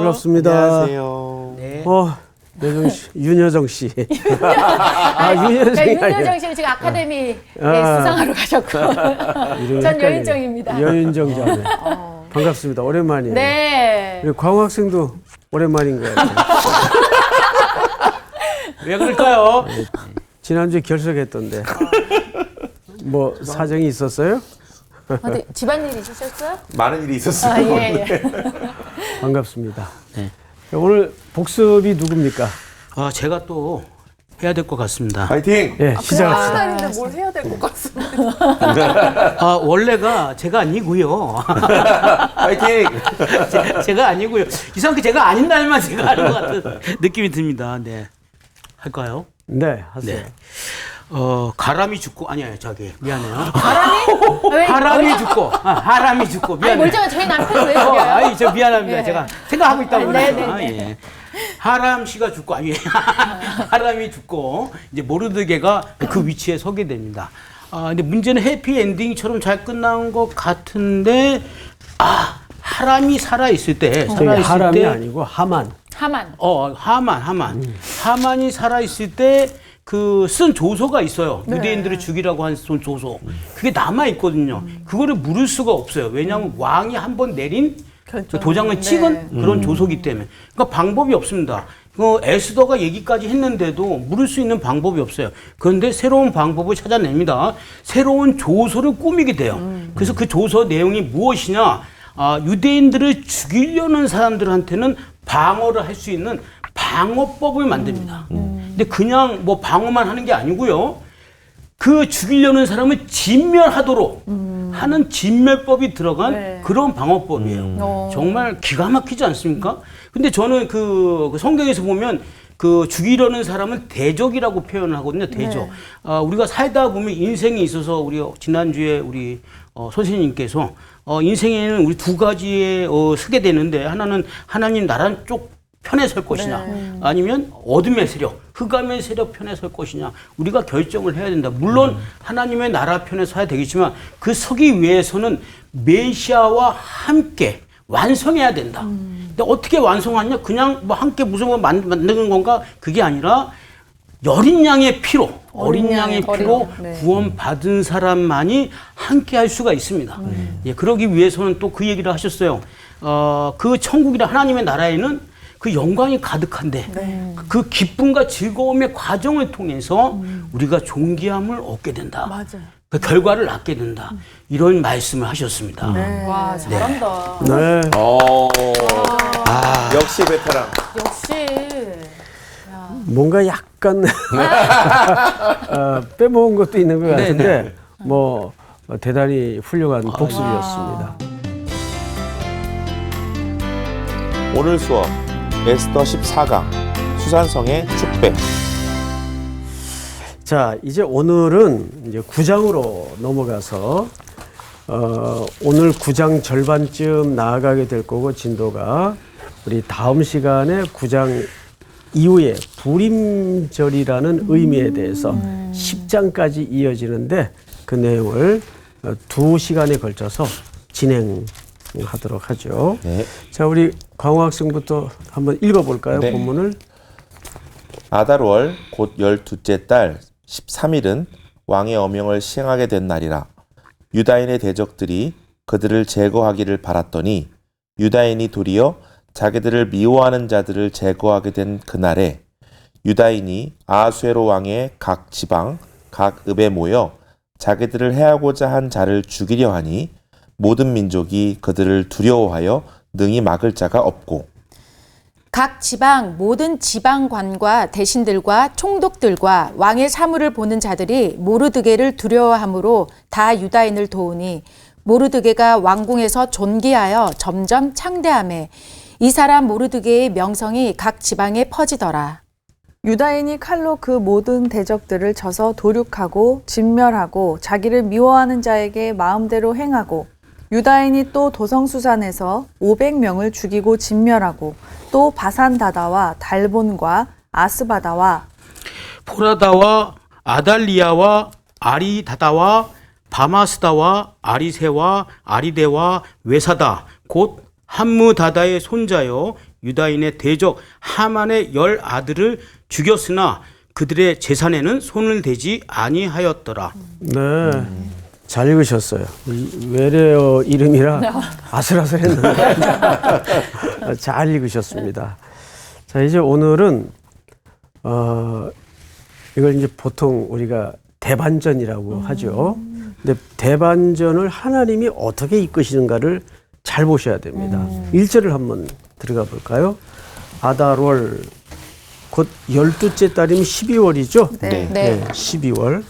반갑습니다. 안녕하세요. 네. 여정 씨, 윤여정 씨. 윤여정이 윤여정이 아니에요. 윤여정 씨는 지금 아카데미 수상하러 가셨고 이름이 전 헷갈려요. 여윤정입니다. 여윤정 자매. 반갑습니다. 오랜만이에요. 네. 우리 광우 학생도 오랜만인 것 같아요. 왜 그럴까요? 지난주에 결석했던데. 뭐 사정이 있었어요? 어디 집안일 있으셨어요? 많은 일이 있었어요. 아, 예, 예. 반갑습니다. 네. 오늘 복습이 누굽니까? 제가 또 해야 될 것 같습니다. 파이팅! 예, 시작합시다. 날인데 뭘 해야 될 것 같습니다. 원래가 제가 아니고요. 파이팅! 제가 아니고요. 이상하게 제가 아닌 날만 제가 하는 것 같은 느낌이 듭니다. 네. 할까요? 네, 하세요. 네. 가람이 죽고 아니에요, 미안해요. 왜? 하람이 죽고, 하람이 죽고 아니 미안해요. 멀쩡한 저희 남편 왜 그래요? 저 미안합니다. 예. 제가 생각하고 있다고 네, 그랬어요. 네, 네. 예. 하람 씨가 죽고 하람이 죽고 이제 모르드게가 그 위치에 서게 됩니다. 근데 문제는 해피 엔딩처럼 잘 끝난 것 같은데 하람이 살아 있을 때 저기 하람이 아니고 하만. 하만. 하만이 살아 있을 때 그 쓴 조서가 있어요. 유대인들을 죽이라고 한 조서. 그게 남아 있거든요. 그거를 물을 수가 없어요. 왜냐하면 왕이 한 번 내린 그 도장을 찍은 그런 조서기 때문에. 그러니까 방법이 없습니다. 에스더가 얘기까지 했는데도 물을 수 있는 방법이 없어요. 그런데 새로운 방법을 찾아냅니다. 새로운 조서를 꾸미게 돼요. 그래서 그 조서 내용이 무엇이냐? 유대인들을 죽이려는 사람들한테는 방어를 할 수 있는 방어법을 만듭니다. 근데 그냥 뭐 방어만 하는 게 아니고요. 그 죽이려는 사람을 진멸하도록 하는 진멸법이 들어간 그런 방어법이에요. 정말 기가 막히지 않습니까? 근데 저는 그 성경에서 보면 그 죽이려는 사람은 대적이라고 표현을 하거든요. 대적. 우리가 살다 보면 인생에 있어서 우리 지난주에 우리 선생님께서 인생에는 우리 두 가지에 서게 되는데 하나는 하나님 나라 쪽 편에 설 것이냐 아니면 어둠의 세력, 흑암의 세력 편에 설 것이냐 우리가 결정을 해야 된다. 물론 하나님의 나라 편에 서야 되겠지만 그 서기 위해서는 메시아와 함께 완성해야 된다. 근데 어떻게 완성하냐? 그냥 뭐 함께 무슨 뭐 만드는 건가? 그게 아니라 어린 양의 피로, 어린 양의 피로 구원받은 사람만이 함께 할 수가 있습니다. 예, 그러기 위해서는 또 그 얘기를 하셨어요. 그 천국이나 하나님의 나라에는 그 영광이 가득한데 그 기쁨과 즐거움의 과정을 통해서 우리가 존귀함을 얻게 된다. 맞아요. 그 결과를 낳게 된다. 이런 말씀을 하셨습니다. 와 잘한다. 네. 역시 베테랑. 역시. 뭔가 약간 빼먹은 것도 있는 것 같은데 네네. 뭐 대단히 훌륭한 복습이었습니다. 오늘 수업 에스더 14강 수산성의 축배. 자, 이제 오늘은 이제 9장으로 넘어가서 오늘 9장 절반쯤 나아가게 될 거고 진도가 우리 다음 시간에 9장 이후에 불임절이라는 의미에 대해서 10장까지 이어지는데 그 내용을 2시간에 걸쳐서 진행하도록 하죠. 네. 자, 우리 광호 학생부터 한번 읽어볼까요? 네. 본문을. 아달월 곧 12째 달 13일은 왕의 어명을 시행하게 된 날이라. 유다인의 대적들이 그들을 제거하기를 바랐더니 유다인이 도리어 자기들을 미워하는 자들을 제거하게 된 그날에 유다인이 아하수에로 왕의 각 지방, 각 읍에 모여 자기들을 해하고자 한 자를 죽이려 하니 모든 민족이 그들을 두려워하여 능히 막을 자가 없고 각 지방 모든 지방관과 대신들과 총독들과 왕의 사물을 보는 자들이 모르드게를 두려워함으로 다 유다인을 도우니 모르드게가 왕궁에서 존귀하여 점점 창대하매 이 사람 모르드게의 명성이 각 지방에 퍼지더라. 유다인이 칼로 그 모든 대적들을 쳐서 도륙하고 진멸하고 자기를 미워하는 자에게 마음대로 행하고 유다인이 또 도성수산에서 500명을 죽이고 진멸하고 또 바산다다와 달본과 아스바다와 포라다와 아달리아와 아리다다와 바마스다와 아리세와 아리데와 외사다 곧 함무다다의 손자여 유다인의 대적 하만의 10 아들을 죽였으나 그들의 재산에는 손을 대지 아니하였더라. 네. 잘 읽으셨어요. 이 외래어 이름이라 아슬아슬했는데 잘 읽으셨습니다. 자, 이제 오늘은 이걸 이제 보통 우리가 대반전이라고 하죠. 근데 대반전을 하나님이 어떻게 이끄시는가를 잘 보셔야 됩니다. 1절을 한번 들어가 볼까요? 아달월 곧 12째 달이면 12월이죠? 네. 네. 12월.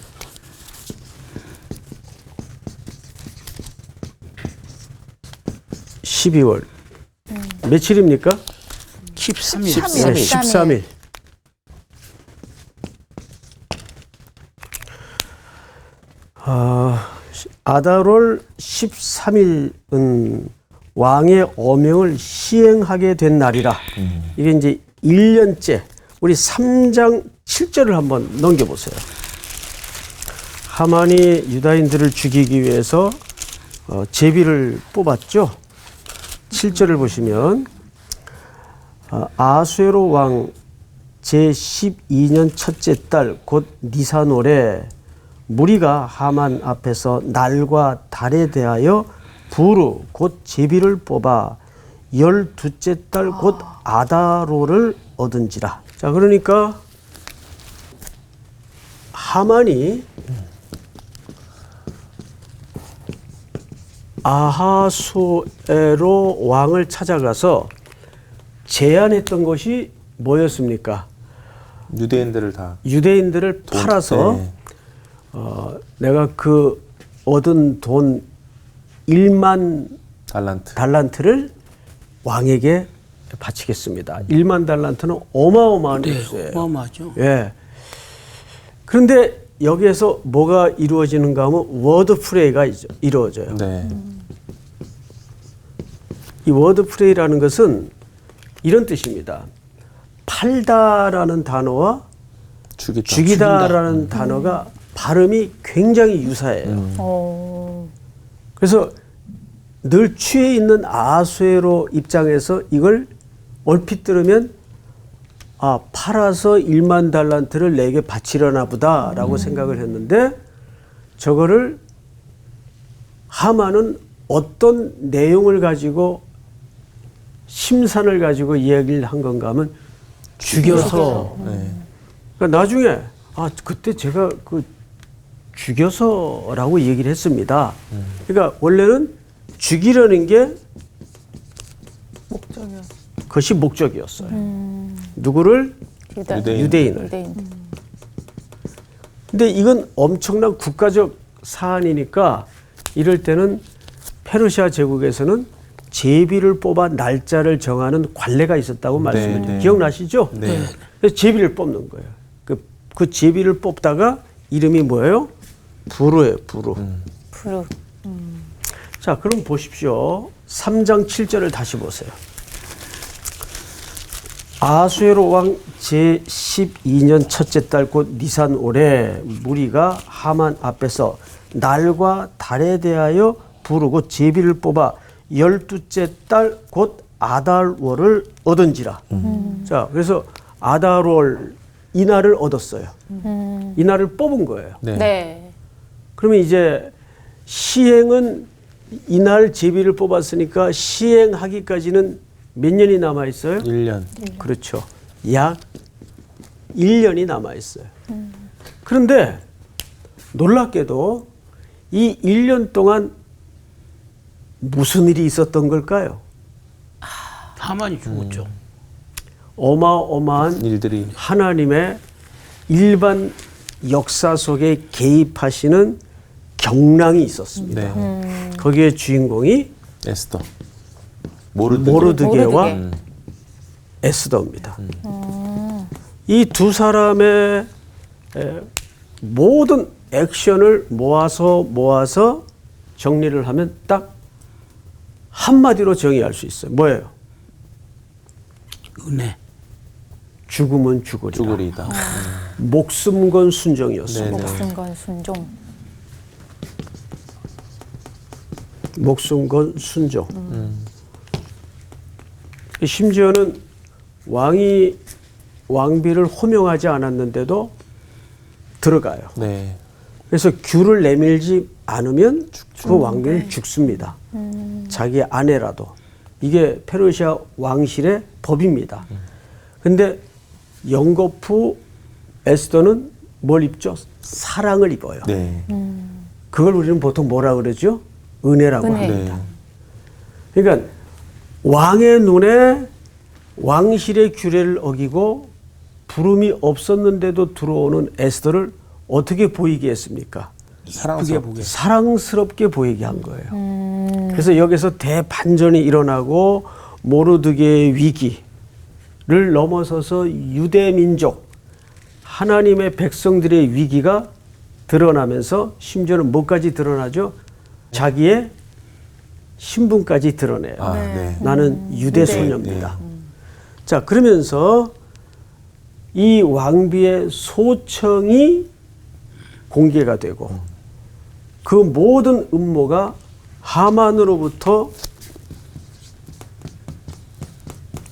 며칠입니까? 13일. 13일. 13일. 아달월 13일은 왕의 어명을 시행하게 된 날이라. 이게 이제 1년째. 우리 3장 7절을 한번 넘겨보세요. 하만이 유다인들을 죽이기 위해서 제비를 뽑았죠. 7절을 보시면 아수에로 왕 제12년 첫째 달 곧 니산월에 무리가 하만 앞에서 날과 달에 대하여 부르 곧 제비를 뽑아 12째 달 곧 아다로를 얻은지라. 자, 그러니까 하만이 아하수에로 왕을 찾아가서 제안했던 것이 뭐였습니까? 유대인들을 다 유대인들을 팔아서 네. 내가 그 얻은 돈 1만 달란트. 달란트를 왕에게 바치겠습니다. 1만 달란트는 어마어마한 액수예요. 네, 어마어마하죠. 예. 그런데 여기에서 뭐가 이루어지는가 하면 워드 프레이가 이루어져요. 네. 이 워드 프레이라는 것은 이런 뜻입니다. 팔다라는 단어와 죽이다. 죽이다라는 단어가 발음이 굉장히 유사해요. 그래서 늘 취해 있는 아수에로 입장에서 이걸 얼핏 들으면 팔아서 1만 달란트를 내게 바치려나 보다라고 생각을 했는데 저거를 하만은 어떤 내용을 가지고 심산을 가지고 이야기를 한 건가 하면 죽여서. 네. 그러니까 나중에 그때 제가 그 죽여서라고 얘기를 했습니다. 그러니까 원래는 죽이려는 게 그것이 목적이었어요. 누구를? 유대인을. 근데 이건 엄청난 국가적 사안이니까 이럴 때는 페르시아 제국에서는 제비를 뽑아 날짜를 정하는 관례가 있었다고 말씀드렸죠. 네. 기억나시죠? 네. 그래서 제비를 뽑는 거예요. 그 제비를 뽑다가 이름이 뭐예요? 부르예요. 부르. 부르. 자, 그럼 보십시오. 3장 7절을 다시 보세요. 아수에로 왕 제12년 첫째 달 곧 니산월에 무리가 하만 앞에서 날과 달에 대하여 부르고 제비를 뽑아 12째 달 곧 아달월을 얻은지라. 자, 그래서 아달월 이날을 얻었어요. 이날을 뽑은 거예요. 네. 네. 그러면 이제 시행은 이날 제비를 뽑았으니까 시행하기까지는 몇 년이 남아 있어요? 1년. 그렇죠. 약 1년이 남아 있어요. 그런데 놀랍게도 이 1년 동안 무슨 일이 있었던 걸까요? 하만이 죽었죠. 어마어마한 일들이 하나님의 일반 역사 속에 개입하시는 경랑이 있었습니다. 네. 거기에 주인공이 에스더. 모르드게. 모르드게와 모르드게. 에스더입니다. 이 두 사람의 모든 액션을 모아서 정리를 하면 딱 한마디로 정의할 수 있어요. 뭐예요? 은혜. 죽음은 죽으리라. 죽으리다. 목숨 건 순종이었습니다. 네네. 목숨 건 순종. 목숨 건 순종. 심지어는 왕이 왕비를 호명하지 않았는데도 들어가요. 네. 그래서 규를 내밀지 않으면 그 왕비는 죽습니다. 자기 아내라도. 이게 페르시아 왕실의 법입니다. 근데 영거푸 에스더는 뭘 입죠? 사랑을 입어요. 네. 그걸 우리는 보통 뭐라 그러죠? 은혜라고 은혜. 합니다. 네. 그러니까 왕의 눈에 왕실의 규례를 어기고 부름이 없었는데도 들어오는 에스더를 어떻게 보이게 했습니까? 사랑스럽게 보이게 한 거예요. 그래서 여기서 대반전이 일어나고 모르드게의 위기를 넘어서서 유대 민족 하나님의 백성들의 위기가 드러나면서 심지어는 뭐까지 드러나죠? 자기의 신분까지 드러내요. 아, 네. 나는 유대 소녀입니다. 자, 그러면서 이 왕비의 소청이 공개가 되고 그 모든 음모가 하만으로부터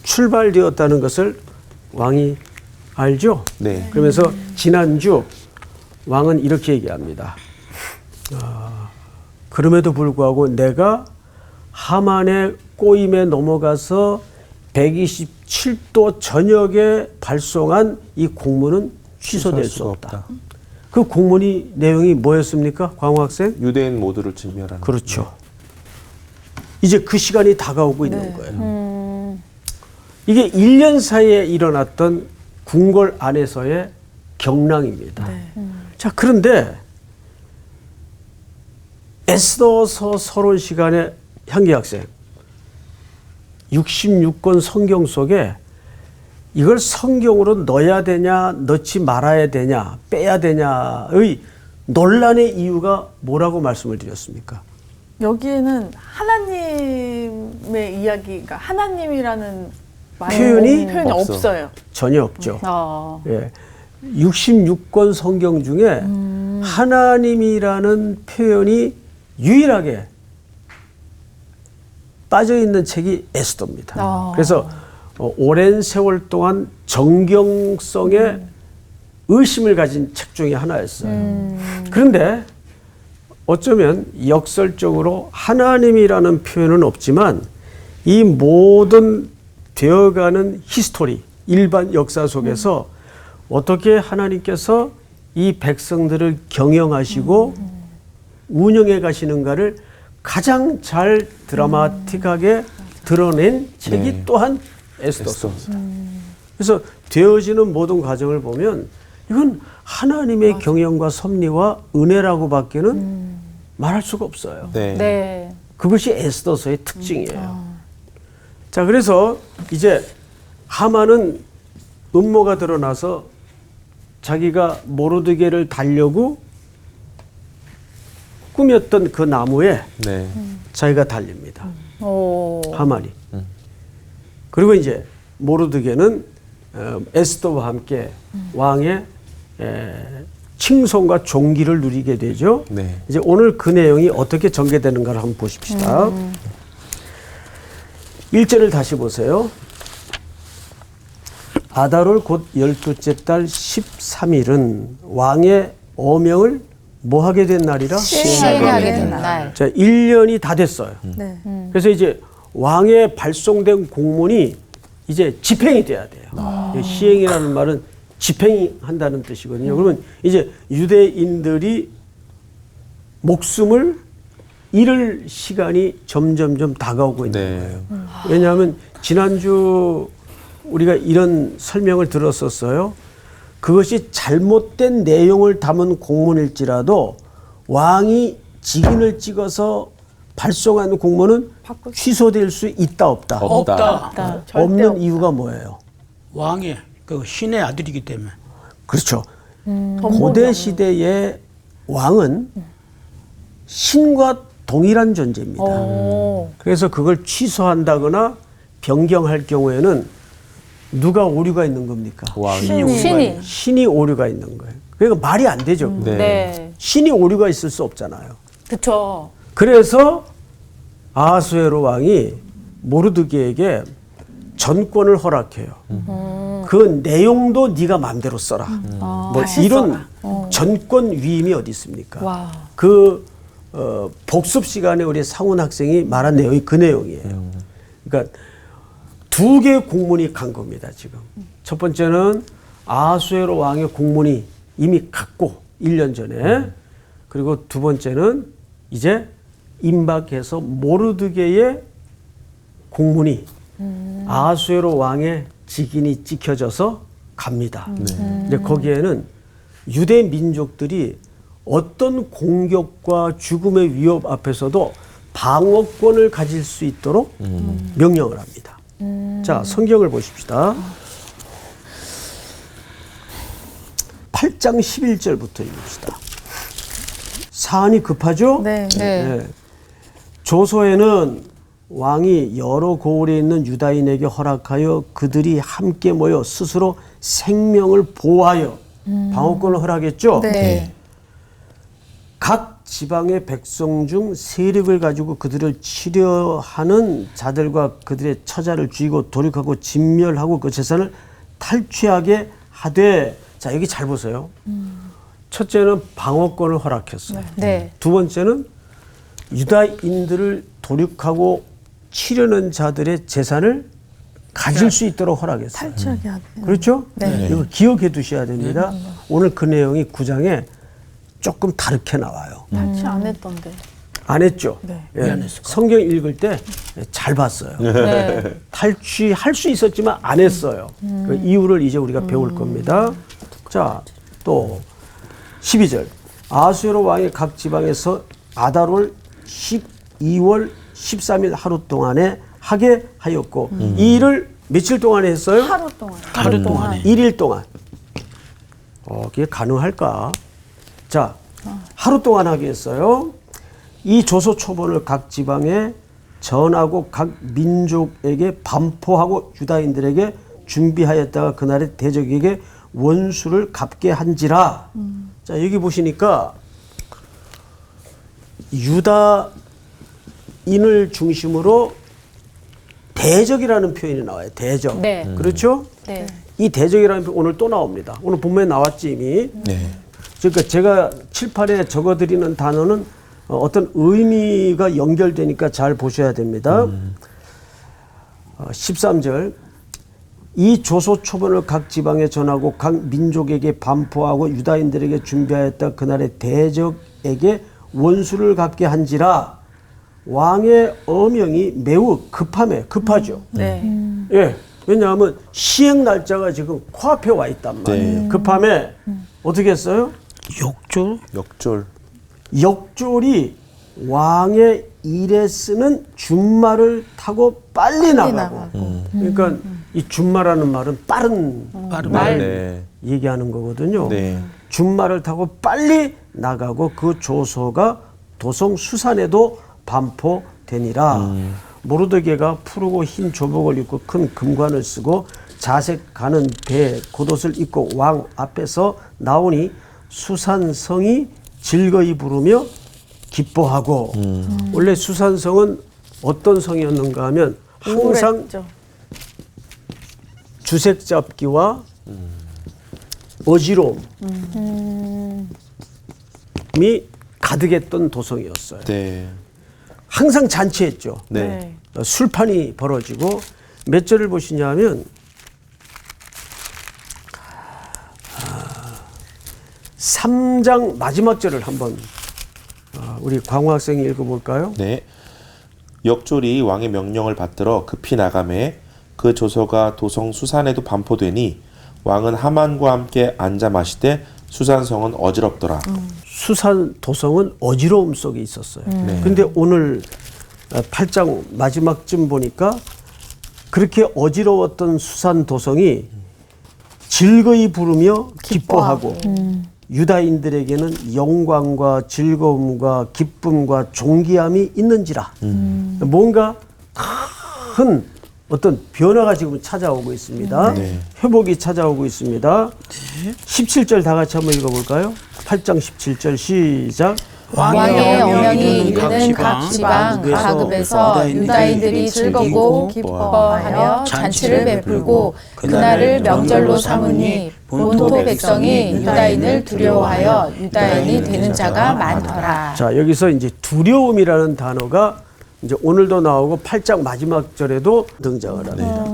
출발되었다는 것을 왕이 알죠? 네. 그러면서 지난주 왕은 이렇게 얘기합니다. 그럼에도 불구하고 내가 하만의 꼬임에 넘어가서 127도 저녁에 발송한 이 공문은 취소될 수 없다. 그 공문이 내용이 뭐였습니까? 광호 학생? 유대인 모두를 진멸하는. 그렇죠. 이제 그 시간이 다가오고 있는 거예요. 이게 1년 사이에 일어났던 궁궐 안에서의 경랑입니다. 자, 그런데 에스더서 서론 시간에 향기 학생 66권 성경 속에 이걸 성경으로 넣어야 되냐 넣지 말아야 되냐 빼야 되냐의 논란의 이유가 뭐라고 말씀을 드렸습니까? 여기에는 하나님의 이야기가 하나님이라는 표현이 표현이 없어요. 전혀 없죠. 예. 66권 성경 중에 하나님이라는 표현이 유일하게 빠져 있는 책이 에스더입니다. 그래서 오랜 세월 동안 정경성에 의심을 가진 책 중에 하나였어요. 그런데 어쩌면 역설적으로 하나님이라는 표현은 없지만 이 모든 되어가는 히스토리, 일반 역사 속에서 어떻게 하나님께서 이 백성들을 경영하시고 운영해 가시는가를 가장 잘 드라마틱하게 드러낸 책이 또한 에스더서입니다. 그래서 되어지는 모든 과정을 보면 이건 하나님의 경영과 섭리와 은혜라고밖에는 말할 수가 없어요. 네. 그것이 에스더서의 특징이에요. 자, 그래서 이제 하만은 음모가 드러나서 자기가 모르드게를 달려고 꾸몄던 그 나무에 네. 자기가 달립니다. 하만이. 그리고 이제 모르드게는 에스더와 함께 왕의 칭송과 존귀를 누리게 되죠. 네. 이제 오늘 그 내용이 어떻게 전개되는가를 한번 보십시다. 1절을 다시 보세요. 아달월 곧 12째 달 13일은 왕의 어명을 뭐 하게 된 날이라? 시행하게 된 날. 자, 1년이 다 됐어요. 네. 그래서 이제 왕의 발송된 공문이 이제 집행이 돼야 돼요. 시행이라는 말은 집행한다는 뜻이거든요. 그러면 이제 유대인들이 목숨을 잃을 시간이 점점점 다가오고 있는 거예요. 왜냐하면 지난주 우리가 이런 설명을 들었었어요. 그것이 잘못된 내용을 담은 공문일지라도 왕이 직인을 찍어서 발송한 공문은 취소될 수 있다 없다? 없다. 없는 이유가 뭐예요? 왕의 그 신의 아들이기 때문에. 그렇죠. 고대 시대의 왕은 신과 동일한 존재입니다. 그래서 그걸 취소한다거나 변경할 경우에는 누가 오류가 있는 겁니까? 신이 오류가 있는 거예요. 그러니까 말이 안 되죠. 네. 신이 오류가 있을 수 없잖아요. 그렇죠. 그래서 아하수에로 왕이 모르드게에게 전권을 허락해요. 그 내용도 네가 마음대로 써라. 뭐 이런 전권 위임이 어디 있습니까? 와. 그 복습 시간에 우리 상훈 학생이 말한 내용이 그 내용이에요. 그러니까 두 개의 공문이 간 겁니다. 지금 첫 번째는 아하수에로 왕의 공문이 이미 갔고 1년 전에 그리고 두 번째는 이제 임박해서 모르드게의 공문이 아하수에로 왕의 직인이 찍혀져서 갑니다. 근데 거기에는 유대 민족들이 어떤 공격과 죽음의 위협 앞에서도 방어권을 가질 수 있도록 명령을 합니다. 자, 성경을 보십시다. 8장 11절부터 읽읍시다. 사안이 급하죠? 네. 네. 조서에는 왕이 여러 고을에 있는 유다인에게 허락하여 그들이 함께 모여 스스로 생명을 보호하여 방어권을 허락했죠. 네. 각 지방의 백성 중 세력을 가지고 그들을 치려하는 자들과 그들의 처자를 죽이고 도륙하고 진멸하고 그 재산을 탈취하게 하되, 자 여기 잘 보세요. 첫째는 방어권을 허락했어요. 네. 두 번째는 유다인들을 도륙하고 치려는 자들의 재산을 가질 수 있도록 허락했어요. 탈취하게 하네. 그렇죠? 네. 이거 기억해 두셔야 됩니다. 오늘 그 내용이 9장에 조금 다르게 나와요. 탈취 안 했던데. 안 했죠? 네. 예. 성경 읽을 때 잘 봤어요. 네. 탈취할 수 있었지만 안 했어요. 그 이유를 이제 우리가 배울 겁니다. 자, 또 12절. 아하수에로 왕이 각 지방에서 아달월 12월 13일 하루 동안에 하게 하였고 이 일을 며칠 동안에 했어요? 하루 동안. 하루 동안에. 1일 동안. 그게 가능할까? 자, 하루 동안 하게 했어요. 이 조서 초본을 각 지방에 전하고 각 민족에게 반포하고 유다인들에게 준비하였다가 그날의 대적에게 원수를 갚게 한지라. 자, 여기 보시니까 유다인을 중심으로 대적이라는 표현이 나와요. 대적. 네. 그렇죠? 네. 이 대적이라는 표현 오늘 또 나옵니다. 오늘 본문에 나왔지 이미. 네. 그러니까 제가 칠판에 적어드리는 단어는 어떤 의미가 연결되니까 잘 보셔야 됩니다. 13절. 이 조소 초본을 각 지방에 전하고 각 민족에게 반포하고 유다인들에게 준비하였다 그날의 대적에게 원수를 갚게 한지라. 왕의 어명이 매우 급하죠. 네. 예. 왜냐하면 시행 날짜가 지금 코앞에 와 있단 말이에요. 네. 급함에 어떻게 했어요? 욕조? 역졸. 역졸이 왕의 일에 쓰는 준말을 타고 빨리 나가고. 그러니까 이 준말하는 말은 빠른 말 네. 얘기하는 거거든요. 네. 준말을 타고 빨리 나가고 그 조서가 도성 수산에도 반포되니라. 모르드게가 푸르고 흰 조복을 입고 큰 금관을 쓰고 자색 가는 배에 겉옷을 입고 왕 앞에서 나오니 수산성이 즐거이 부르며 기뻐하고. 원래 수산성은 어떤 성이었는가 하면 항상 우울했죠. 주색 잡기와 어지러움이 가득했던 도성이었어요. 네. 항상 잔치했죠. 네. 술판이 벌어지고 몇 절을 보시냐면 3장 마지막 절을 한번 우리 광호 학생이 읽어볼까요? 네. 역졸이 왕의 명령을 받들어 급히 나가매 그 조서가 도성 수산에도 반포되니 왕은 하만과 함께 앉아 마시되 수산성은 어지럽더라. 수산 도성은 어지러움 속에 있었어요. 네. 근데 오늘 8장 마지막쯤 보니까 그렇게 어지러웠던 수산 도성이 즐거이 부르며 기뻐하고 유다인들에게는 영광과 즐거움과 기쁨과 존귀함이 있는지라. 뭔가 큰 어떤 변화가 지금 찾아오고 있습니다. 네. 회복이 찾아오고 있습니다. 17절 다 같이 한번 읽어볼까요? 8장 17절 시작. 왕의 어명이 이르는 이르는 각 지방 가급에서 유다인들이 즐기고 기뻐하며 잔치를 베풀고 그날을 명절로 삼으니 본토 백성이 유다인을 두려워하여 유다인이 되는 자가 많더라. 자, 여기서 이제 두려움이라는 단어가 이제 오늘도 나오고 8장 마지막 절에도 등장을 합니다.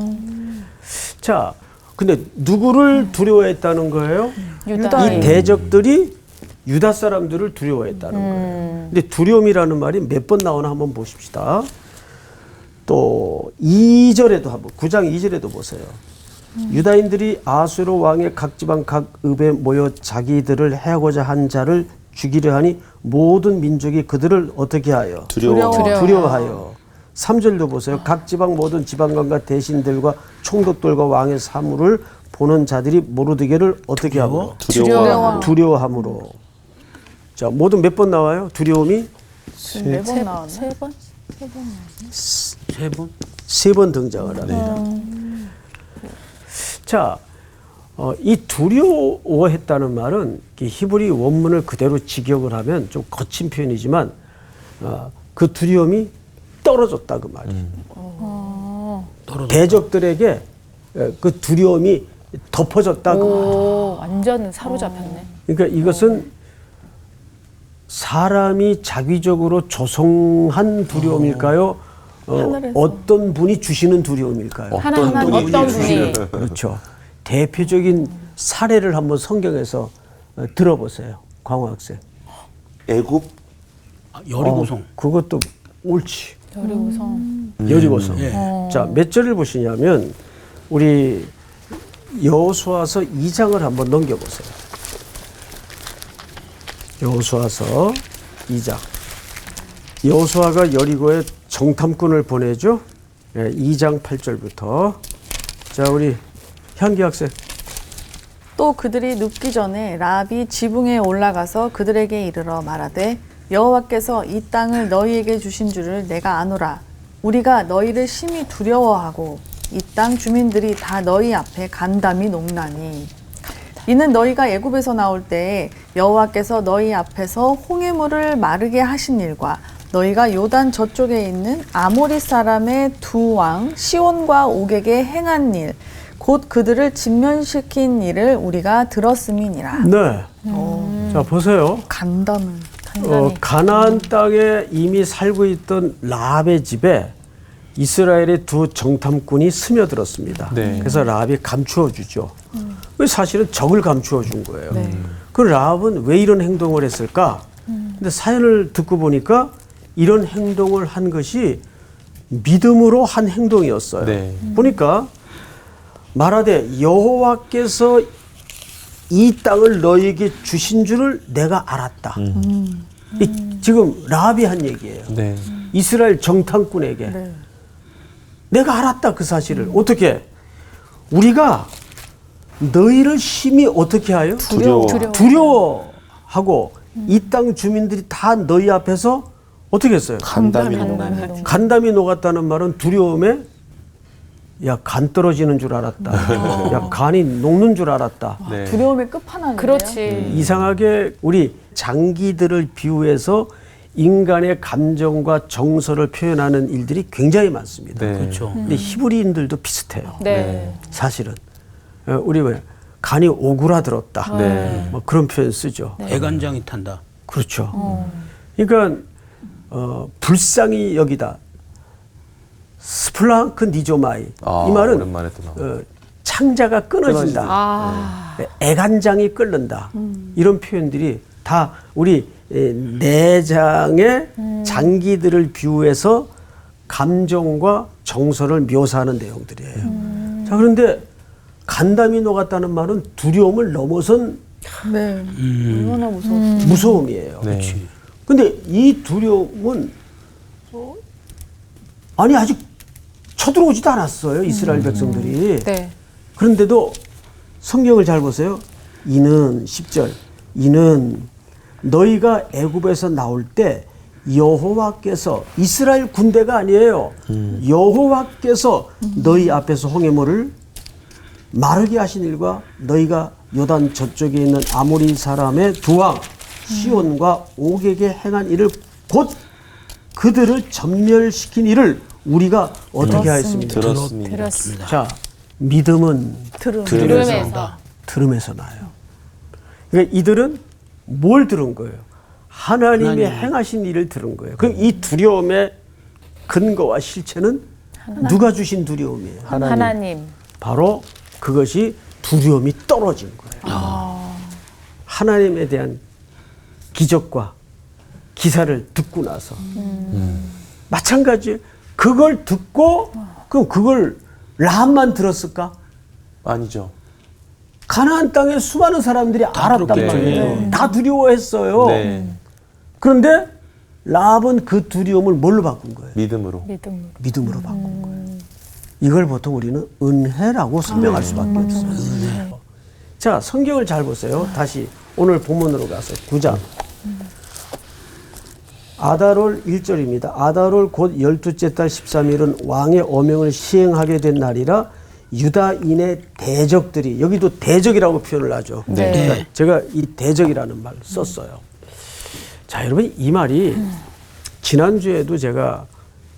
자, 근데 누구를 두려워했다는 거예요? 유다인. 이 대적들이 유다 사람들을 두려워했다는 거예요. 근데 두려움이라는 말이 몇 번 나오나 한번 보십시다. 또 2절에도 한번 9장 2절에도 보세요. 유다인들이 아수르 왕의 각 지방 각 읍에 모여 자기들을 해하고자 한 자를 죽이려 하니 모든 민족이 그들을 어떻게 하여 두려워하여 3절도 보세요. 각 지방 모든 지방관과 대신들과 총독들과 왕의 사물을 보는 자들이 모르드게를 어떻게 하고 두려워함으로. 자, 모두 몇 번 나와요? 두려움이 네 번 나왔네. 세 번? 세 번? 3번 등장을 합니다. 자, 이 두려워했다는 말은 히브리 원문을 그대로 직역을 하면 좀 거친 표현이지만 그 두려움이 떨어졌다 그 말이에요. 대적들에게 그 두려움이 덮어졌다 그 말이에요. 오, 완전 사로잡혔네. 그러니까 이것은 사람이 자기적으로 조성한 두려움일까요? 어떤 분이 주시는 두려움일까요? 어떤 분이 그렇죠. 대표적인 사례를 한번 성경에서 들어보세요. 광호 학생. 애굽 여리고성. 그것도 옳지. 여리고성. 여리고성. 예. 자, 몇 절을 보시냐면 우리 여호수아서 2장을 한번 넘겨보세요. 여호수아서 2장. 여호수아가 여리고에 정탐꾼을 보내죠. 2장 8절부터. 자, 우리 현기 학생. 또 그들이 눕기 전에 라합이 지붕에 올라가서 그들에게 이르러 말하되 여호와께서 이 땅을 너희에게 주신 줄을 내가 아노라. 우리가 너희를 심히 두려워하고 이 땅 주민들이 다 너희 앞에 간담이 녹나니 이는 너희가 애굽에서 나올 때에 여호와께서 너희 앞에서 홍해물을 마르게 하신 일과 너희가 요단 저쪽에 있는 아모리 사람의 두 왕 시온과 옥에게 행한 일 곧 그들을 진멸시킨 일을 우리가 들었음이니라. 네. 자, 보세요. 간담을. 가나안 땅에 이미 살고 있던 라합의 집에 이스라엘의 두 정탐꾼이 스며들었습니다. 네. 그래서 라합이 감추어 주죠. 사실은 적을 감추어 준 거예요. 그 라합은 왜 이런 행동을 했을까? 근데 사연을 듣고 보니까 이런 행동을 한 것이 믿음으로 한 행동이었어요. 네. 보니까 말하되 여호와께서 이 땅을 너희에게 주신 줄을 내가 알았다. 지금 라합이 한 얘기예요. 네. 이스라엘 정탐꾼에게 내가 알았다 그 사실을. 어떻게? 우리가 너희를 심히 어떻게 하여? 두려워하고 이 땅 주민들이 다 너희 앞에서 어떻게 했어요? 간담이 녹았다는 말은 두려움에 야, 간 떨어지는 줄 알았다. 야, 간이 녹는 줄 알았다. 네. 두려움의 끝판왕이에요. 그렇지. 이상하게 우리 장기들을 비유해서 인간의 감정과 정서를 표현하는 일들이 굉장히 많습니다. 네. 그렇죠. 근데 히브리인들도 비슷해요. 네. 사실은 우리 왜 간이 오그라들었다. 네. 뭐 그런 표현 쓰죠. 애간장이 탄다. 그렇죠. 그러니까 불쌍히 여기다. 스플랑크 니조마이. 이 말은 오랜만에 또 나오네. 창자가 끊어진다. 애간장이 끓는다. 이런 표현들이 다 우리 내장의 장기들을 비유해서 감정과 정서를 묘사하는 내용들이에요. 자, 그런데 간담이 녹았다는 말은 두려움을 넘어선 네. 얼마나 무서웠어요. 무서움이에요. 네. 근데 이 두려움은 아니 아직 쳐들어오지도 않았어요. 이스라엘 백성들이. 네. 그런데도 성경을 잘 보세요. 이는 10절. 이는 너희가 애굽에서 나올 때 여호와께서 이스라엘 군대가 아니에요. 여호와께서 너희 앞에서 홍해물을 마르게 하신 일과 너희가 요단 저쪽에 있는 아모리 사람의 두 왕 시온과 옥에게 행한 일을 곧 그들을 전멸시킨 일을 우리가 어떻게 하였습니까? 들었습니다. 자, 믿음은 들음에서 들음에서 나요. 그러니까 이들은 뭘 들은 거예요? 하나님의 행하신 일을 들은 거예요. 그럼 이 두려움의 근거와 실체는 누가 주신 두려움이에요? 하나님. 바로 그것이 두려움이 떨어진 거예요. 하나님에 대한 기적과 기사를 듣고 나서 마찬가지예요. 그걸 듣고 그럼 그걸 라합만 들었을까? 아니죠. 가나안 땅에 수많은 사람들이 알았단 들었겠죠. 말이에요. 다 두려워했어요. 네. 그런데 라합은 그 두려움을 뭘로 바꾼 거예요? 믿음으로. 믿음으로 바꾼 거예요. 이걸 보통 우리는 은혜라고 설명할 수밖에 없어요. 자, 성경을 잘 보세요. 다시 오늘 본문으로 가서 9장. 아달월 1절입니다. 아달월 곧 12째 달 13일은 왕의 어명을 시행하게 된 날이라 유다인의 대적들이, 여기도 대적이라고 표현을 하죠. 네. 그러니까 제가 이 대적이라는 말을 썼어요. 자, 여러분, 이 말이 지난주에도 제가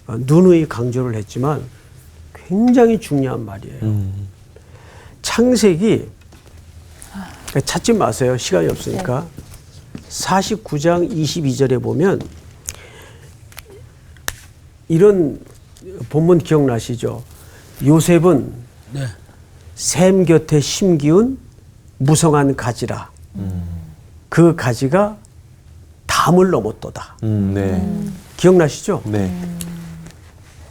누누이 강조를 했지만 굉장히 중요한 말이에요. 창세기, 찾지 마세요. 시간이 없으니까. 49장 22절에 보면 이런 본문 기억나시죠? 요셉은 셈 곁에 심기운 무성한 가지라. 그 가지가 담을 넘었도다. 네. 기억나시죠? 네.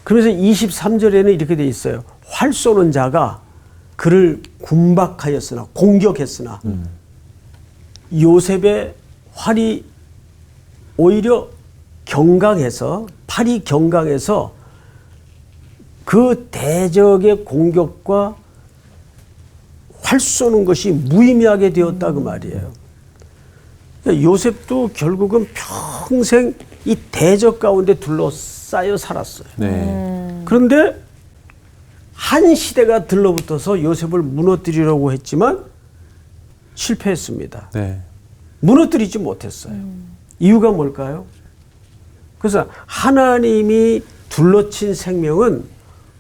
그러면서 23절에는 이렇게 돼 있어요. 활 쏘는 자가 그를 군박하였으나, 공격했으나 요셉의 활이 오히려 경강해서, 팔이 경강해서 그 대적의 공격과 활 쏘는 것이 무의미하게 되었다 그 말이에요. 그러니까 요셉도 결국은 평생 이 대적 가운데 둘러싸여 살았어요. 네. 그런데 한 시대가 들러붙어서 요셉을 무너뜨리려고 했지만 실패했습니다. 네. 무너뜨리지 못했어요. 이유가 뭘까요? 그래서 하나님이 둘러친 생명은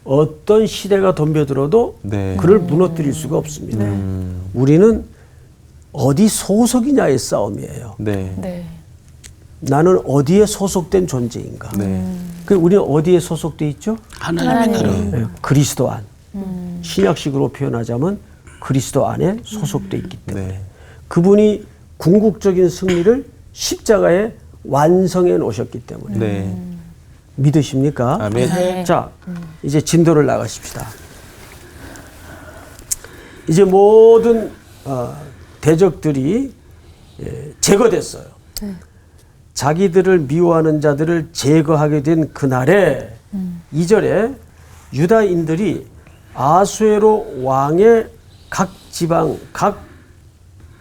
어떤 시대가 덤벼들어도 네. 그를 무너뜨릴 수가 없습니다. 우리는 어디 소속이냐의 싸움이에요. 네. 네. 나는 어디에 소속된 존재인가? 네. 그 우리는 어디에 소속돼 있죠? 하나님의 나라. 네, 그리스도 안. 신약식으로 표현하자면 그리스도 안에 소속돼 있기 때문에 네. 그분이 궁극적인 승리를 십자가에 완성해 놓으셨기 때문에 네. 믿으십니까? 아멘. 네. 자, 이제 진도를 나가십시다. 이제 모든 대적들이 제거됐어요. 자기들을 미워하는 자들을 제거하게 된 그날에 2절에 유다인들이 아수에로 왕의 각 지방 각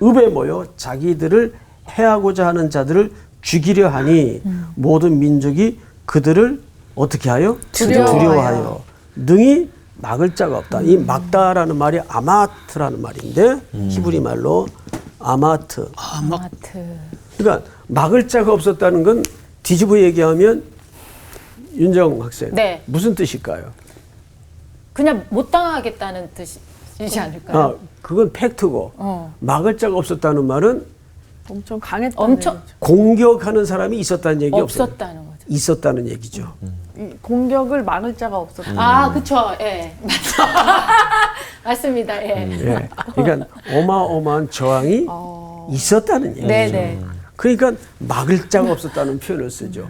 읍에 모여 자기들을 해하고자 하는 자들을 죽이려 하니 모든 민족이 그들을 어떻게 하여? 두려워하여 능히 막을 자가 없다. 이 막다라는 말이 아마트라는 말인데 히브리 말로 아마트. 아마트. 그러니까 막을 자가 없었다는 건 뒤집어 얘기하면 윤정 학생 네. 무슨 뜻일까요? 그냥 못 당하겠다는 뜻이지 않을까요? 아, 그건 팩트고 막을 자가 없었다는 말은 엄청 강했다는 엄청 얘기죠. 공격하는 사람이 있었다는 얘기 없어요. 없었다는 거죠. 있었다는 얘기죠. 이 공격을 막을 자가 없었다. 아, 그쵸. 예. 맞습니다. 예. 예. 그러니까 어마어마한 저항이 있었다는 얘기죠. 네네. 그러니까 막을 자가 없었다는 표현을 쓰죠.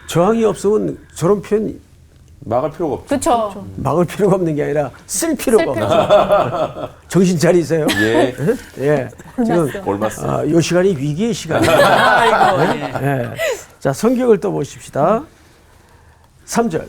저항이 없으면 저런 표현 막을 필요가 없죠. 그쵸. 막을 필요가 없는 게 아니라 쓸 필요가 없죠. 정신 차리세요. 예. 예. 지금 올맞어. 요 시간이 위기의 시간이에요. 아이고, 예. 예. 자, 성경을 또 보십시다. 3절.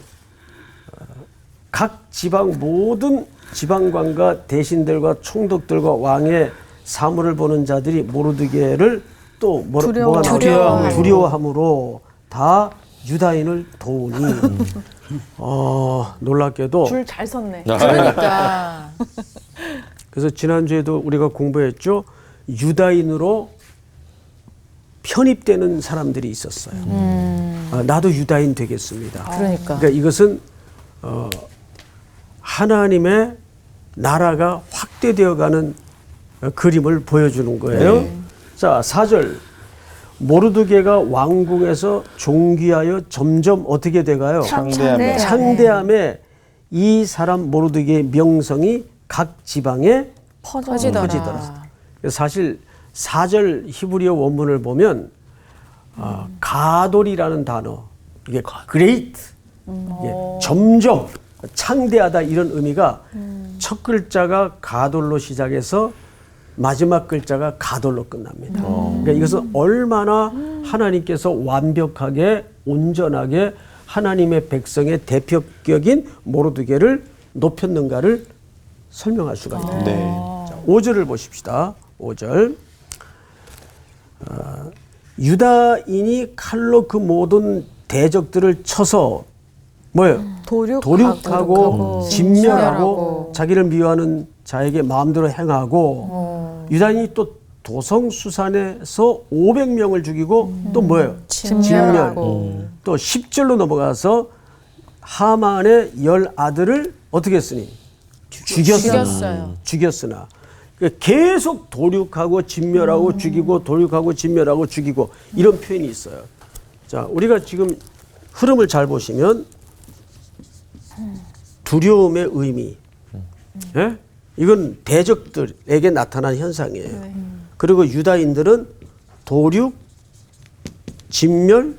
각 지방 모든 지방관과 대신들과 총독들과 왕의 사물을 보는 자들이 모르드게를 또 뭐가 나오죠? 두려워함으로 다 유다인을 도우니 놀랍게도 줄 잘 섰네. 그러니까. 그래서 지난주에도 우리가 공부했죠. 유다인으로 편입되는 사람들이 있었어요. 나도 유다인 되겠습니다. 그러니까. 이것은 하나님의 나라가 확대되어가는 그림을 보여주는 거예요. 자, 4절. 모르드게가 왕궁에서 존귀하여 점점 어떻게 돼가요? 창대함에 창대함에 이 사람 모르드게의 명성이 각 지방에 퍼지더라. 사실 4절 히브리어 원문을 보면 가돌이라는 단어, 이게 great, 이게 점점 창대하다 이런 의미가 첫 글자가 가돌로 시작해서 마지막 글자가 가돌로 끝납니다. 그러니까 이것은 얼마나 하나님께서 완벽하게 온전하게 하나님의 백성의 대표격인 모르드게를 높였는가를 설명할 수가 있습니다. 네. 자, 5절을 보십시다. 5절. 유다인이 칼로 그 모든 대적들을 쳐서 뭐예요? 도륙하고 진멸하고 자기를 미워하는 자에게 마음대로 행하고 유다인이 또 도성수산에서 500명을 죽이고 또 뭐예요? 진멸. 또 10절로 넘어가서 하만의 10아들을 어떻게 했으니? 죽였으나. 그러니까 계속 도륙하고 진멸하고 죽이고 도륙하고 진멸하고 죽이고 이런 표현이 있어요. 자, 우리가 지금 흐름을 잘 보시면 두려움의 의미. 예? 이건 대적들에게 나타난 현상이에요. 그리고 유다인들은 도륙, 진멸,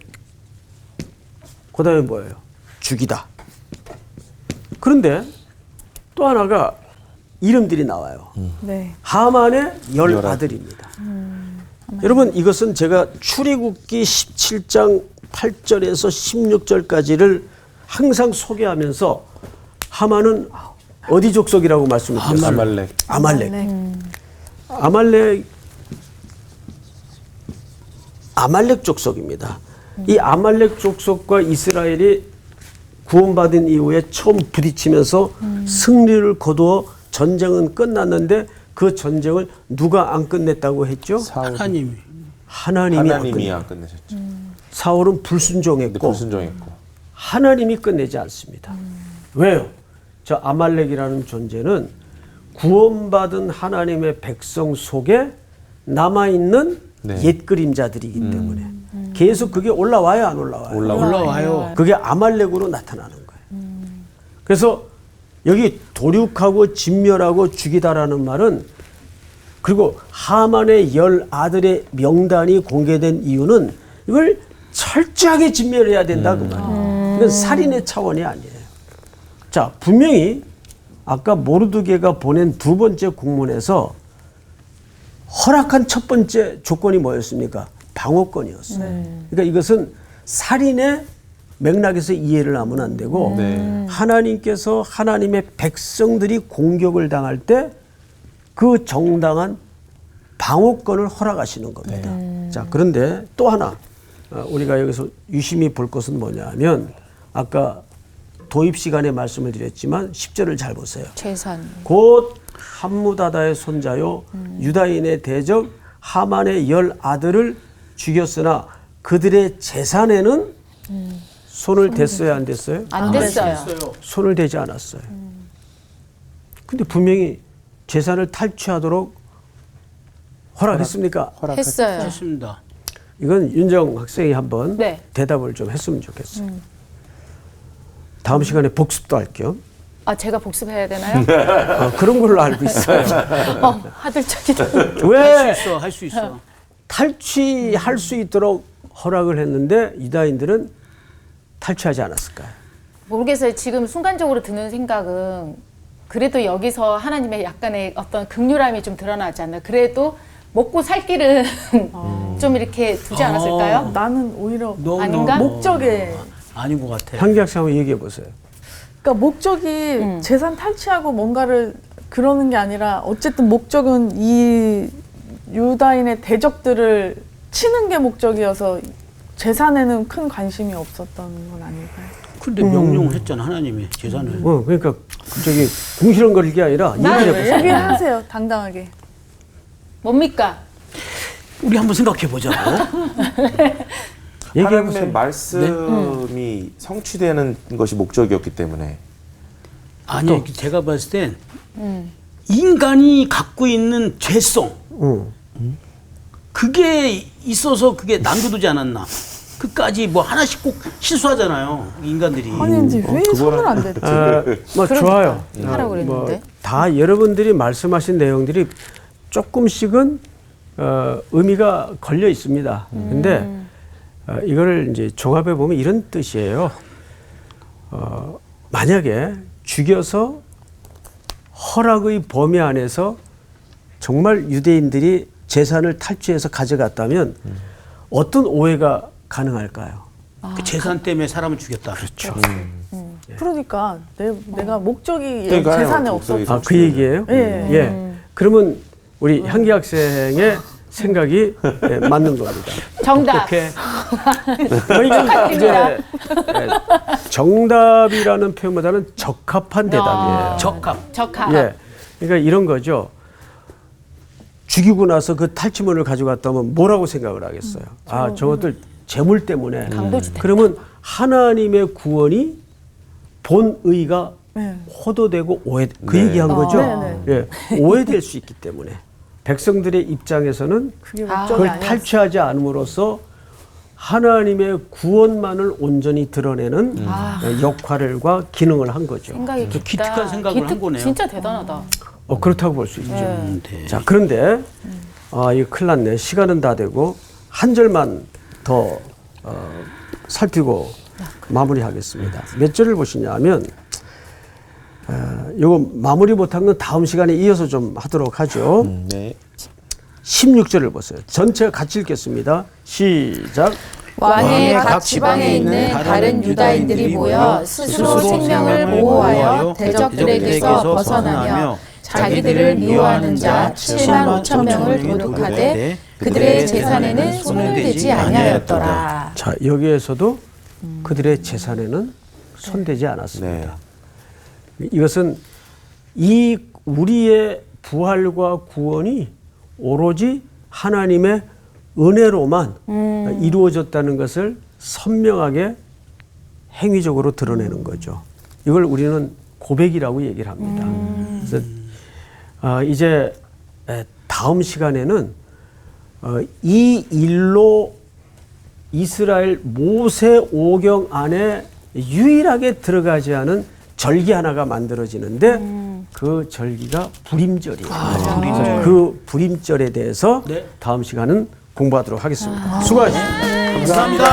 그 다음에 뭐예요? 죽이다. 그런데 또 하나가 이름들이 나와요. 하만의 10아들입니다. 여러분, 이것은 제가 출애굽기 17장 8절에서 16절까지를 항상 소개하면서 하만은 어디 족속이라고 말씀을 드렸어요? 아말렉 족속입니다. 이 아말렉 족속과 이스라엘이 구원받은 이후에 처음 부딪히면서 승리를 거두어 전쟁은 끝났는데 그 전쟁을 누가 안 끝냈다고 했죠? 하나님이 안 끝내셨죠. 사울은 불순종했고 하나님이 끝내지 않습니다. 왜요? 저 아말렉이라는 존재는 구원받은 하나님의 백성 속에 남아있는 옛 그림자들이기 때문에 계속 그게 올라와요, 안 올라와요? 올라와요. 그게 아말렉으로 나타나는 거예요. 그래서 여기 도륙하고 진멸하고 죽이다라는 말은, 그리고 하만의 10아들의 명단이 공개된 이유는 이걸 철저하게 진멸해야 된다 그 말이에요. 이건 살인의 차원이 아니에요. 자, 분명히 아까 모르드게가 보낸 두 번째 공문에서 허락한 첫 번째 조건이 뭐였습니까? 방어권이었어요. 그러니까 이것은 살인의 맥락에서 이해를 하면 안 되고 하나님께서 하나님의 백성들이 공격을 당할 때 그 정당한 방어권을 허락하시는 겁니다. 자, 그런데 또 하나 우리가 여기서 유심히 볼 것은 뭐냐 하면, 아까 도입 시간에 말씀을 드렸지만 10절을 잘 보세요. 재산. 곧 함무다다의 손자요 유다인의 대적 하만의 10아들을 죽였으나 그들의 재산에는 손을 댔어요, 안 댔어요? 안 됐어요. 손을 대지 않았어요. 근데 분명히 재산을 탈취하도록 허락했습니까? 했어요. 했습니다. 이건 윤정 학생이 한번 네. 대답을 좀 했으면 좋겠어요. 다음 시간에 복습도 할게요. 아, 제가 복습해야 되나요? 그런 걸로 알고 있어요. 하들짝이다. 왜 할 수 있어. 탈취할 수 있도록 허락을 했는데 유다인들은 탈취하지 않았을까요? 모르겠어요. 지금 순간적으로 드는 생각은 그래도 여기서 하나님의 약간의 어떤 긍휼함이 좀 드러나지 않나. 그래도 먹고 살 길은 좀 이렇게 두지 않았을까요? 나는 오히려 아닌가? 목적에 아닌 것 같아. 향기 학생 한번 얘기해 보세요. 그러니까 목적이 재산 탈취하고 뭔가를 그러는 게 아니라 어쨌든 목적은 이 유다인의 대적들을 치는 게 목적이어서 재산에는 큰 관심이 없었던 건 아닐까요? 근데 명령을 했잖아, 하나님이 재산을. 그러니까 저기 궁시렁거릴 게 아니라 얘기해 보세요. 얘기하세요, 당당하게. 뭡니까? 우리 한번 생각해 보자고. 하나님의 말씀이 성취되는 것이 목적이었기 때문에. 아니, 제가 봤을 땐 인간이 갖고 있는 죄성, 그게 있어서 그게 남겨두지 않았나. 그까지 뭐 하나씩 꼭 실수하잖아요, 인간들이. 아니 이제 왜 손을 안 댔지? 뭐 좋아요. 하라고 그랬는데. 다 여러분들이 말씀하신 내용들이 조금씩은 의미가 걸려 있습니다. 근데 이거를 이제 종합해 보면 이런 뜻이에요. 만약에 죽여서 허락의 범위 안에서 정말 유대인들이 재산을 탈취해서 가져갔다면 어떤 오해가 가능할까요? 그 재산 때문에 사람을 죽였다. 그렇죠. 그러니까 내가 목적이 그러니까요. 재산에 목적이 없어서. 아, 그 얘기예요? 예. 예. 그러면 우리 향기 학생의 생각이 맞는 겁니다. 정답. 어떻게? 그러니까 이제 정답이라는 표현보다는 적합한 대답이에요. 적합. 예. 그러니까 이런 거죠. 죽이고 나서 그 탈취물을 가져갔다면 뭐라고 생각을 하겠어요? 아, 저것들 재물 때문에. 그러면 하나님의 구원이 본의가 호도되고 그 얘기한 거죠. 예. 오해될 수 있기 때문에. 백성들의 입장에서는 그게 목적이 그걸 아니었어. 탈취하지 않음으로써 하나님의 구원만을 온전히 드러내는 역할과 기능을 한 거죠. 생각이 깊다. 기특한 생각을 한 거네요. 진짜 대단하다. 그렇다고 볼 수 있죠. 네. 자, 그런데 이거 큰일 났네. 시간은 다 되고 한 절만 더 살피고 마무리하겠습니다. 몇 절을 보시냐면 이거 마무리 못한 건 다음 시간에 이어서 좀 하도록 하죠. 네. 16절을 보세요. 전체가 같이 읽겠습니다. 시작. 왕의 각 지방에 있는 다른 유다인들이 모여 스스로 생명을 보호하여 대적들에게서 벗어나며 자기들을 미워하는 자 7만 5천 명을 도륙하되 그들의 재산에는 손을 대지 아니하였더라. 자, 여기에서도 그들의 재산에는 손대지 않았습니다. 이것은 이 우리의 부활과 구원이 오로지 하나님의 은혜로만 이루어졌다는 것을 선명하게 행위적으로 드러내는 거죠. 이걸 우리는 고백이라고 얘기를 합니다. 그래서 이제 다음 시간에는 이 일로 이스라엘 모세 오경 안에 유일하게 들어가지 않은 절기 하나가 만들어지는데 그 절기가 부림절이에요. 그래서 그 부림절에 대해서 다음 시간은 공부하도록 하겠습니다. 수고하셨습니다. 감사합니다.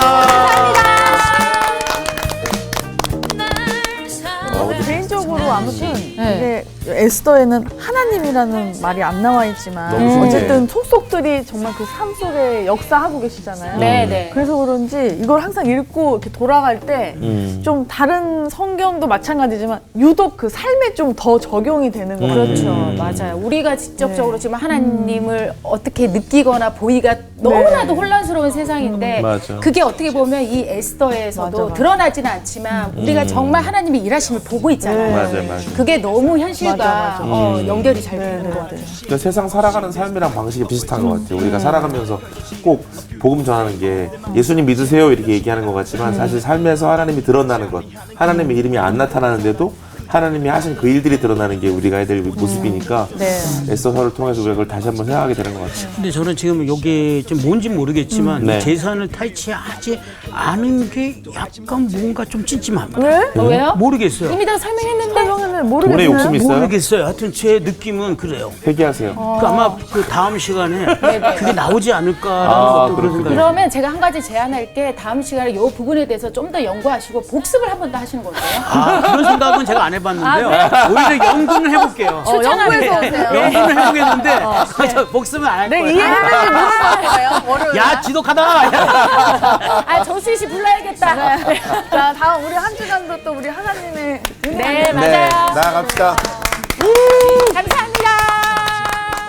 개인적으로 아무튼 이게 에스더에는 하나님이라는 말이 안 나와 있지만 너무 신기해. 어쨌든 속속들이 정말 그 삶 속에 역사하고 계시잖아요. 네네. 그래서 그런지 이걸 항상 읽고 이렇게 돌아갈 때 좀 다른 성경도 마찬가지지만 유독 그 삶에 좀 더 적용이 되는 것 같아요. 그렇죠. 맞아요. 우리가 직접적으로 지금 하나님을 어떻게 느끼거나 보이가 너무나도 혼란스러운 세상인데 맞아. 그게 어떻게 보면 이 에스더에서도 맞아. 드러나지는 않지만 우리가 정말 하나님의 일하심을 보고 있잖아요. 맞아요. 그게 너무 현실과 맞아. 연결이 잘 되는 것 같아요. 그러니까 세상 살아가는 삶이랑 방식이 비슷한 것 같아요. 우리가 살아가면서 꼭 복음 전하는 게 예수님 믿으세요 이렇게 얘기하는 것 같지만 사실 삶에서 하나님이 드러나는 것, 하나님의 이름이 안 나타나는데도 하나님이 하신 그 일들이 드러나는 게 우리가 해야 될 모습이니까 에스더서를 통해서 우리가 그걸 다시 한번 생각하게 되는 것 같아요. 근데 저는 지금 여기 좀 뭔지 모르겠지만 네. 재산을 탈취하지 않은 게 약간 뭔가 좀 찜찜합니다. 왜요? 모르겠어요. 이미 다 설명했는데 설명은 돈에 모르겠어요. 욕심이 있어요? 모르겠어요. 하여튼 제 느낌은 그래요. 회개하세요. 그 아마 그 다음 시간에 그게 나오지 않을까라는 어떤 그런 생각이. 그러면 제가 한 가지 제안할게 다음 시간에 이 부분에 대해서 좀 더 연구하시고 복습을 한 번 더 하시는 거예요. 그런 생각은 제가 안 해봤는데요. 오히려 연구는 해볼게요. 연구해서 오세요. 연구는 해보겠는데 저 복습은 안 할 네, 거예요. 이해는 물어볼 거예요. 월요일에. 야 지독하다. 아, 조수희 씨 불러야겠다. 자, 다음 우리 한 주간도 또 우리 하나님의 네, 맞아요. 나갑시다. 감사합니다.